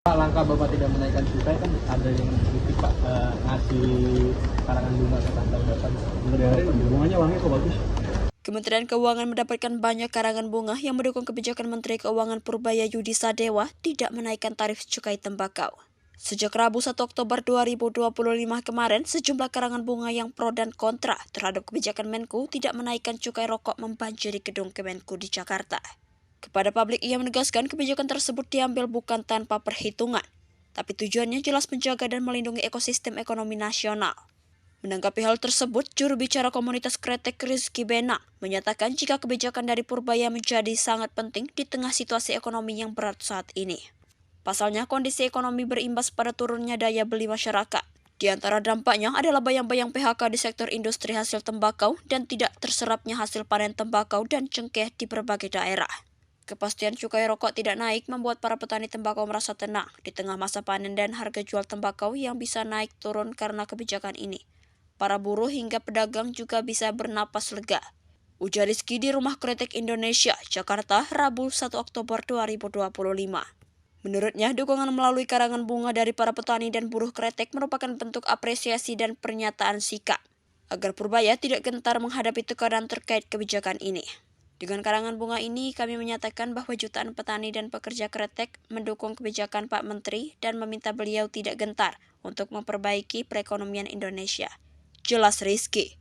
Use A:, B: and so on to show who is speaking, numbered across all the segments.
A: Pak, langkah Bapak tidak menaikkan cukai kan ada yang mengkritik Pak, ngasih karangan bunga ke tanggal Bapak. Menurut bunganya wangi kok bagus.
B: Kementerian Keuangan mendapatkan banyak karangan bunga yang mendukung kebijakan Menteri Keuangan Purbaya Yudi Sadewa tidak menaikkan tarif cukai tembakau. Sejak Rabu 1 Oktober 2025 kemarin, sejumlah karangan bunga yang pro dan kontra terhadap kebijakan Menku tidak menaikkan cukai rokok membanjiri gedung Kemenku di Jakarta. Kepada publik ia menegaskan kebijakan tersebut diambil bukan tanpa perhitungan, tapi tujuannya jelas menjaga dan melindungi ekosistem ekonomi nasional. Menanggapi hal tersebut, juru bicara komunitas kretek Rizky Benang menyatakan jika kebijakan dari Purbaya menjadi sangat penting di tengah situasi ekonomi yang berat saat ini. Pasalnya, kondisi ekonomi berimbas pada turunnya daya beli masyarakat. Di antara dampaknya adalah bayang-bayang PHK di sektor industri hasil tembakau dan tidak terserapnya hasil panen tembakau dan cengkeh di berbagai daerah. Kepastian cukai rokok tidak naik membuat para petani tembakau merasa tenang di tengah masa panen dan harga jual tembakau yang bisa naik turun karena kebijakan ini. Para buruh hingga pedagang juga bisa bernapas lega. Ujar Rizky di Rumah Kretek Indonesia, Jakarta, Rabu 1 Oktober 2025. Menurutnya, dukungan melalui karangan bunga dari para petani dan buruh kretek merupakan bentuk apresiasi dan pernyataan sikap agar Purbaya tidak gentar menghadapi tekanan terkait kebijakan ini. Dengan karangan bunga ini, kami menyatakan bahwa jutaan petani dan pekerja kretek mendukung kebijakan Pak Menteri dan meminta beliau tidak gentar untuk memperbaiki perekonomian Indonesia. Jelas Rizky.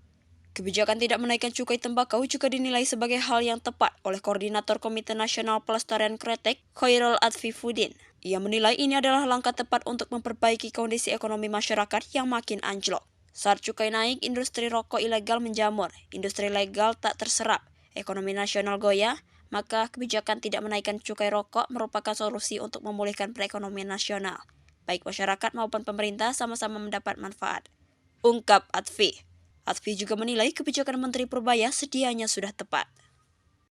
B: Kebijakan tidak menaikkan cukai tembakau juga dinilai sebagai hal yang tepat oleh Koordinator Komite Nasional Pelestarian Kretek, Khairul Advifuddin. Ia menilai ini adalah langkah tepat untuk memperbaiki kondisi ekonomi masyarakat yang makin anjlok. Saat cukai naik, industri rokok ilegal menjamur, industri legal tak terserap, ekonomi nasional goyah, maka kebijakan tidak menaikkan cukai rokok merupakan solusi untuk memulihkan perekonomian nasional. Baik masyarakat maupun pemerintah sama-sama mendapat manfaat. Ungkap Advi. Advi juga menilai kebijakan Menteri Purbaya sedianya sudah tepat.